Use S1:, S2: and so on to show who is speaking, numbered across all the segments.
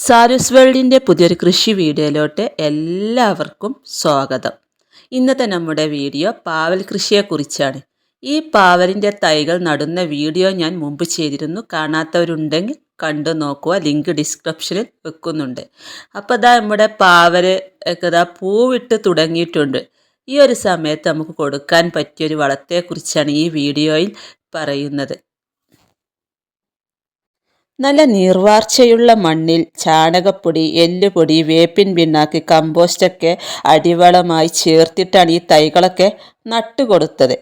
S1: സാരൂസ് വേൾഡിൻ്റെ പുതിയൊരു കൃഷി വീഡിയോയിലോട്ട് എല്ലാവർക്കും സ്വാഗതം. ഇന്നത്തെ നമ്മുടെ വീഡിയോ പാവൽ കൃഷിയെക്കുറിച്ചാണ്. ഈ പാവലിൻ്റെ തൈകൾ നടുന്ന വീഡിയോ ഞാൻ മുമ്പ് ചെയ്തിരുന്നു. കാണാത്തവരുണ്ടെങ്കിൽ കണ്ടു നോക്കുക, ലിങ്ക് ഡിസ്ക്രിപ്ഷനിൽ വെക്കുന്നുണ്ട്. അപ്പോൾ നമ്മുടെ പാവൽ ഒക്കെ പൂവിട്ട് തുടങ്ങിയിട്ടുണ്ട്. ഈ ഒരു സമയത്ത് നമുക്ക് കൊടുക്കാൻ പറ്റിയൊരു വളത്തെക്കുറിച്ചാണ് ഈ വീഡിയോയിൽ പറയുന്നത്. നല്ല നീർവാർച്ചയുള്ള മണ്ണിൽ ചാണകപ്പൊടി, എല്ലുപൊടി, വേപ്പിൻ പിണ്ണാക്ക്, കമ്പോസ്റ്റൊക്കെ അടിവളമായി ചേർത്തിട്ടാണ് ഈ തൈകളൊക്കെ നട്ടുകൊടുത്തത്.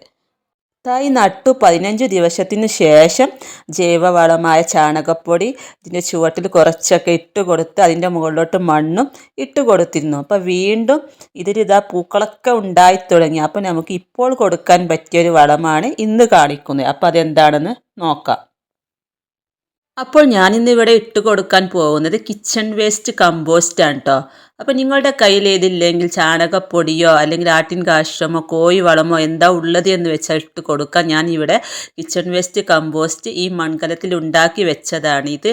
S1: തൈ നട്ടു 15 ദിവസത്തിന് ശേഷം ജൈവവളമായ ചാണകപ്പൊടി ഇതിൻ്റെ ചുവട്ടിൽ കുറച്ചൊക്കെ ഇട്ട് കൊടുത്ത് അതിൻ്റെ മുകളിലോട്ട് മണ്ണും ഇട്ട് കൊടുത്തിരുന്നു. അപ്പോൾ വീണ്ടും ഇതിലിതാ പൂക്കളൊക്കെ ഉണ്ടായി തുടങ്ങി. അപ്പോൾ നമുക്ക് ഇപ്പോൾ കൊടുക്കാൻ പറ്റിയൊരു വളമാണ് ഇന്ന് കാണിക്കുന്നത്. അപ്പോൾ അതെന്താണെന്ന് നോക്കാം. അപ്പോൾ ഞാനിന്നിവിടെ ഇട്ട് കൊടുക്കാൻ പോകുന്നത് കിച്ചൺ വേസ്റ്റ് കമ്പോസ്റ്റാണ് കേട്ടോ. അപ്പോൾ നിങ്ങളുടെ കയ്യിൽ ഏതില്ലെങ്കിൽ ചാണകപ്പൊടിയോ അല്ലെങ്കിൽ ആട്ടിൻ കാഷ്ടമോ കോഴി വളമോ എന്താ ഉള്ളത് എന്ന് വെച്ചാൽ ഇട്ട് കൊടുക്കാം. ഞാൻ ഇവിടെ കിച്ചൺ വേസ്റ്റ് കമ്പോസ്റ്റ് ഈ മൺകലത്തിൽ ഉണ്ടാക്കി വെച്ചതാണ്. ഇത്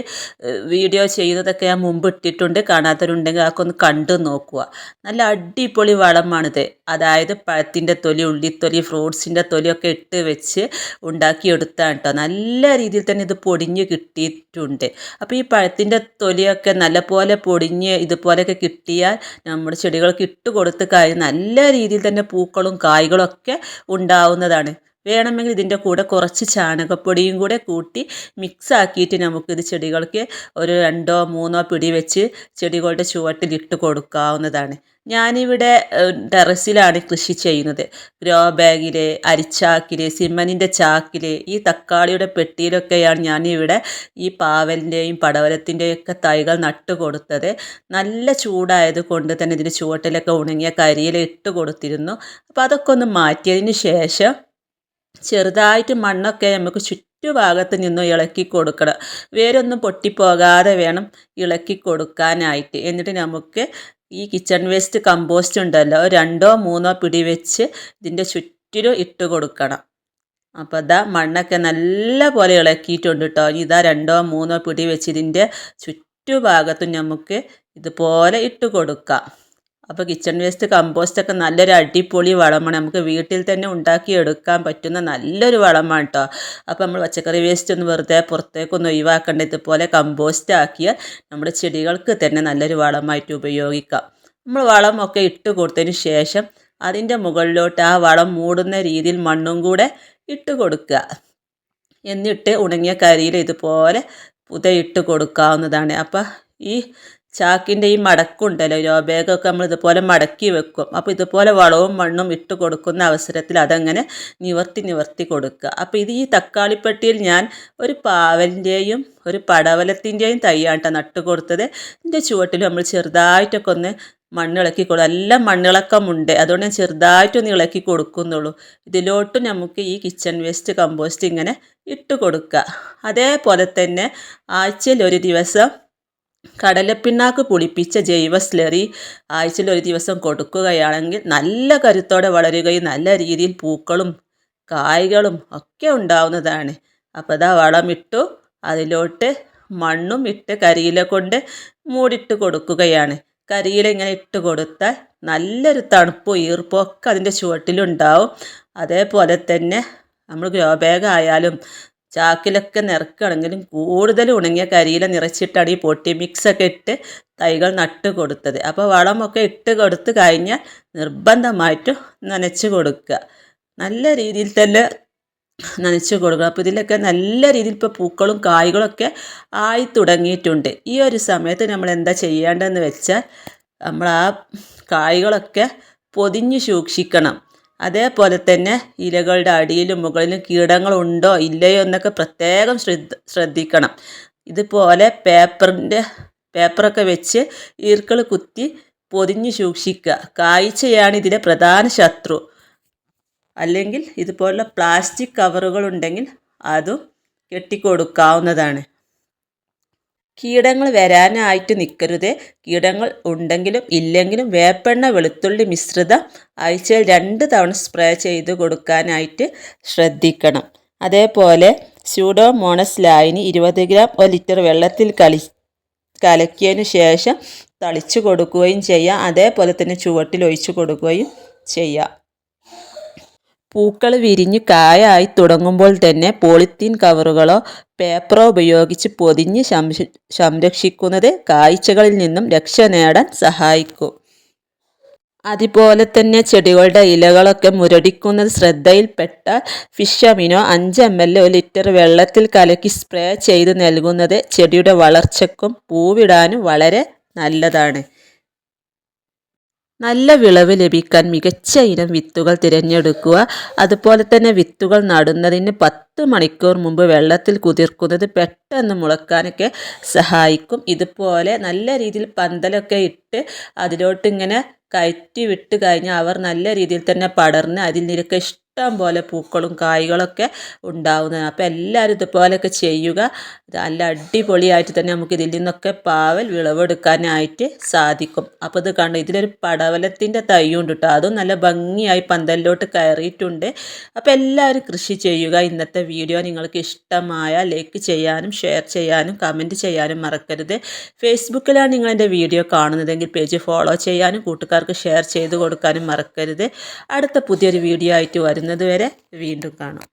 S1: വീഡിയോ ചെയ്യുന്നതൊക്കെ ഞാൻ മുമ്പ് ഇട്ടിട്ടുണ്ട്. കാണാത്തവരുണ്ടെങ്കിൽ അതൊക്കെ ഒന്ന് കണ്ടു നോക്കുക. നല്ല അടിപൊളി വളമാണിത്. അതായത് പഴത്തിൻ്റെ തൊലി, ഉള്ളിത്തൊലി, ഫ്രൂട്ട്സിൻ്റെ തൊലിയൊക്കെ ഇട്ട് വെച്ച് ഉണ്ടാക്കിയെടുത്താണ് കേട്ടോ. നല്ല രീതിയിൽ തന്നെ ഇത് പൊടിഞ്ഞ് കിട്ടിയിട്ടുണ്ട്. അപ്പോൾ ഈ പഴത്തിൻ്റെ തൊലിയൊക്കെ നല്ലപോലെ പൊടിഞ്ഞ് ഇതുപോലെയൊക്കെ കിട്ടിയാൽ നമ്മുടെ ചെടികൾക്ക് ഇട്ട് കൊടുത്ത് കഴിഞ്ഞാൽ നല്ല രീതിയിൽ തന്നെ പൂക്കളും കായ്കളും ഒക്കെ ഉണ്ടാവുന്നതാണ്. വേണമെങ്കിൽ ഇതിൻ്റെ കൂടെ കുറച്ച് ചാണകപ്പൊടിയും കൂടെ കൂട്ടി മിക്സ് ആക്കിയിട്ട് നമുക്കിത് ചെടികൾക്ക് ഒരു 2-3 പിടി വെച്ച് ചെടികളുടെ ചുവട്ടിൽ ഇട്ട് കൊടുക്കാവുന്നതാണ്. ഞാനിവിടെ ടെറസിലാണ് കൃഷി ചെയ്യുന്നത്. ഗ്രോ ബാഗിൽ, അരിച്ചാക്കിൽ, സിമൻറ്റിൻ്റെ ചാക്കിൽ, ഈ തക്കാളിയുടെ പെട്ടിയിലൊക്കെയാണ് ഞാനിവിടെ ഈ പാവലിൻ്റെയും പടവലത്തിൻ്റെയും ഒക്കെ തൈകൾ നട്ട് കൊടുത്തത്. നല്ല ചൂടായത് കൊണ്ട് തന്നെ ഇതിന് ചുവട്ടിലൊക്കെ ഉണങ്ങിയ കരിയില ഇട്ട് കൊടുത്തിരുന്നു. അപ്പോൾ അതൊക്കെ ഒന്ന് മാറ്റിയതിന് ശേഷം ചെറുതായിട്ട് മണ്ണൊക്കെ നമുക്ക് ചുറ്റുഭാഗത്ത് നിന്നും ഇളക്കി കൊടുക്കണം. വേരൊന്നും പൊട്ടിപ്പോകാതെ വേണം ഇളക്കി കൊടുക്കാനായിട്ട്. എന്നിട്ട് നമുക്ക് ഈ കിച്ചൺ വേസ്റ്റ് കമ്പോസ്റ്റ് ഉണ്ടല്ലോ, 2-3 പിടി വെച്ച് ഇതിൻ്റെ ചുറ്റിലും ഇട്ട് കൊടുക്കണം. അപ്പോൾ ഇതാ മണ്ണൊക്കെ നല്ല പോലെ ഇളക്കിയിട്ടുണ്ട് കേട്ടോ. ഇതാ 2-3 പിടി വെച്ച് ഇതിൻ്റെ ചുറ്റുഭാഗത്തും നമുക്ക് ഇതുപോലെ ഇട്ട് കൊടുക്കാം. അപ്പോൾ കിച്ചൺ വേസ്റ്റ് കമ്പോസ്റ്റൊക്കെ നല്ലൊരു അടിപൊളി വളമാണ്. നമുക്ക് വീട്ടിൽ തന്നെ ഉണ്ടാക്കിയെടുക്കാൻ പറ്റുന്ന നല്ലൊരു വളമാണ് കേട്ടോ. അപ്പോൾ നമ്മൾ പച്ചക്കറി വേസ്റ്റ് ഒന്ന് വെറുതെ പുറത്തേക്കൊന്നും ഒഴിവാക്കേണ്ട. ഇതുപോലെ കമ്പോസ്റ്റ് ആക്കിയാൽ നമ്മുടെ ചെടികൾക്ക് തന്നെ നല്ലൊരു വളമായിട്ട് ഉപയോഗിക്കാം. നമ്മൾ വളമൊക്കെ ഇട്ട് കൊടുത്തതിന് ശേഷം അതിൻ്റെ മുകളിലോട്ട് ആ വളം മൂടുന്ന രീതിയിൽ മണ്ണും കൂടെ ഇട്ട് കൊടുക്കുക. എന്നിട്ട് ഉണങ്ങിയ കരിയിൽ ഇതുപോലെ പുതയിട്ട് കൊടുക്കാവുന്നതാണ്. അപ്പോൾ ഈ ചാക്കിൻ്റെ ഈ മടക്കുണ്ടല്ലോ, രോബേഗൊക്കെ നമ്മൾ ഇതുപോലെ മടക്കി വെക്കും. അപ്പോൾ ഇതുപോലെ വളവും മണ്ണും ഇട്ട് കൊടുക്കുന്ന അവസരത്തിൽ അതങ്ങനെ നിവർത്തി കൊടുക്കുക. അപ്പോൾ ഇത് ഈ തക്കാളിപ്പെട്ടിയിൽ ഞാൻ ഒരു പാവലിൻ്റെയും ഒരു പടവലത്തിൻ്റെയും തൈയാട്ടോ നട്ട് കൊടുത്തത്. ഇതിൻ്റെ ചുവട്ടിൽ നമ്മൾ ചെറുതായിട്ടൊക്കെ ഒന്ന് മണ്ണിളക്കി കൊടുക്കും. നല്ല മണ്ണിളക്കമുണ്ട്, അതുകൊണ്ട് ഞാൻ ചെറുതായിട്ടൊന്ന് ഇളക്കി കൊടുക്കുന്നുള്ളൂ. ഇതിലോട്ട് നമുക്ക് ഈ കിച്ചൺ വേസ്റ്റ് കമ്പോസ്റ്റ് ഇങ്ങനെ ഇട്ട് കൊടുക്കുക. അതേപോലെ തന്നെ ആഴ്ചയിൽ ഒരു ദിവസം കടലപ്പിണ്ണാക്ക് പുളിപ്പിച്ച ജൈവ സ്ലറി ആഴ്ചയിൽ ഒരു ദിവസം കൊടുക്കുകയാണെങ്കിൽ നല്ല കരുത്തോടെ വളരുകയും നല്ല രീതിയിൽ പൂക്കളും കായ്കളും ഒക്കെ ഉണ്ടാവുന്നതാണ്. അപ്പോൾ അതാ വളമിട്ടു, അതിലോട്ട് മണ്ണും ഇട്ട് കരിയില കൊണ്ട് മൂടിയിട്ട് കൊടുക്കുകയാണ്. കരിയില ഇങ്ങനെ ഇട്ട് കൊടുത്താൽ നല്ലൊരു തണുപ്പും ഈർപ്പവും ഒക്കെ അതിൻ്റെ ചുവട്ടിലുണ്ടാവും. അതേപോലെ തന്നെ നമ്മൾ ഗ്രോ ബാഗ് ആയാലും ചാക്കിലൊക്കെ നിറക്കുകയാണെങ്കിലും കൂടുതൽ ഉണങ്ങിയ കരിയില നിറച്ചിട്ടാണ് ഈ പൊട്ടി മിക്സൊക്കെ ഇട്ട് തൈകൾ നട്ട് കൊടുത്തത്. അപ്പോൾ വളമൊക്കെ ഇട്ട് കൊടുത്ത് കഴിഞ്ഞാൽ നിർബന്ധമായിട്ടും നനച്ച് കൊടുക്കുക. നല്ല രീതിയിൽ തന്നെ നനച്ച് കൊടുക്കണം. അപ്പോൾ ഇതിലൊക്കെ നല്ല രീതിയിൽ ഇപ്പോൾ പൂക്കളും കായ്കളൊക്കെ ആയി തുടങ്ങിയിട്ടുണ്ട്. ഈ ഒരു സമയത്ത് നമ്മൾ എന്താ ചെയ്യേണ്ടതെന്ന് വെച്ചാൽ നമ്മൾ ആ കായ്കളൊക്കെ പൊതിഞ്ഞ് സൂക്ഷിക്കണം. അതേപോലെ തന്നെ ഇലകളുടെ അടിയിലും മുകളിലും കീടങ്ങളുണ്ടോ ഇല്ലയോ എന്നൊക്കെ പ്രത്യേകം ശ്രദ്ധിക്കണം. ഇതുപോലെ പേപ്പറൊക്കെ വെച്ച് ഈർക്കൾ കുത്തി പൊതിഞ്ഞ് സൂക്ഷിക്കുക. കായ്ച്ചയാണ് ഇതിലെ പ്രധാന ശത്രു. അല്ലെങ്കിൽ ഇതുപോലുള്ള പ്ലാസ്റ്റിക് കവറുകളുണ്ടെങ്കിൽ അതും കെട്ടിക്കൊടുക്കാവുന്നതാണ്. കീടങ്ങൾ വരാനായിട്ട് നിൽക്കരുത്. കീടങ്ങൾ ഉണ്ടെങ്കിലും ഇല്ലെങ്കിലും വേപ്പെണ്ണ വെളുത്തുള്ളി മിശ്രിതം ആഴ്ചയിൽ 2 തവണ സ്പ്രേ ചെയ്ത് കൊടുക്കാനായിട്ട് ശ്രദ്ധിക്കണം. അതേപോലെ സ്യൂഡോമോണസ് ലായനി 20 ഗ്രാം 1 ലിറ്റർ വെള്ളത്തിൽ കലക്കിയതിന് ശേഷം തളിച്ചു കൊടുക്കുകയും ചെയ്യാം. അതേപോലെ തന്നെ ചുവട്ടിൽ ഒഴിച്ചു കൊടുക്കുകയും ചെയ്യാം. പൂക്കൾ വിരിഞ്ഞ് കായായി തുടങ്ങുമ്പോൾ തന്നെ പോളിത്തീൻ കവറുകളോ പേപ്പറോ ഉപയോഗിച്ച് പൊതിഞ്ഞ് സംരക്ഷിക്കുന്നത് കായ്ച്ചകളിൽ നിന്നും രക്ഷ നേടാൻ സഹായിക്കും. അതുപോലെ തന്നെ ചെടികളുടെ ഇലകളൊക്കെ മുരടിക്കുന്നത് ശ്രദ്ധയിൽപ്പെട്ടാൽ ഫിഷ് അമിനോ 5 ml 1 ലിറ്റർ വെള്ളത്തിൽ കലക്കി സ്പ്രേ ചെയ്ത് നൽകുന്നത് ചെടിയുടെ വളർച്ചയ്ക്കും പൂവിടാനും വളരെ നല്ലതാണ്. നല്ല വിളവ് ലഭിക്കാൻ മികച്ച ഇനം വിത്തുകൾ തിരഞ്ഞെടുക്കുക. അതുപോലെ തന്നെ വിത്തുകൾ നടുന്നതിന് 10 മണിക്കൂർ മുമ്പ് വെള്ളത്തിൽ കുതിർക്കുന്നത് പെട്ടെന്ന് മുളക്കാനൊക്കെ സഹായിക്കും. ഇതുപോലെ നല്ല രീതിയിൽ പന്തലൊക്കെ ഇട്ട് അതിലോട്ട് ഇങ്ങനെ കയറ്റി വിട്ട് കഴിഞ്ഞാൽ അവർ നല്ല രീതിയിൽ തന്നെ പടർന്ന് അതിൽ നിനക്ക് ഇഷ്ടം പോലെ പൂക്കളും കായ്കളൊക്കെ ഉണ്ടാവുന്നതാണ്. അപ്പോൾ എല്ലാവരും ഇതുപോലെയൊക്കെ ചെയ്യുക. നല്ല അടിപൊളിയായിട്ട് തന്നെ നമുക്ക് ഇതിൽ നിന്നൊക്കെ പാവൽ വിളവെടുക്കാനായിട്ട് സാധിക്കും. അപ്പോൾ ഇത് കണ്ടു, ഇതിലൊരു പടവലത്തിൻ്റെ തൈയുണ്ട് കേട്ടോ. അതും നല്ല ഭംഗിയായി പന്തലിലോട്ട് കയറിയിട്ടുണ്ട്. അപ്പോൾ എല്ലാവരും കൃഷി ചെയ്യുക. ഇന്നത്തെ വീഡിയോ നിങ്ങൾക്ക് ഇഷ്ടമായ ലൈക്ക് ചെയ്യാനും ഷെയർ ചെയ്യാനും കമൻറ്റ് ചെയ്യാനും മറക്കരുത്. ഫേസ്ബുക്കിലാണ് നിങ്ങൾ എൻ്റെ വീഡിയോ കാണുന്നതെങ്കിൽ പേജ് ഫോളോ ചെയ്യാനും കൂട്ടുകാർക്ക് ഷെയർ ചെയ്ത് കൊടുക്കാനും മറക്കരുത്. അടുത്ത പുതിയൊരു വീഡിയോ ആയിട്ട് വരുന്നത് വരെ വീണ്ടും കാണാം.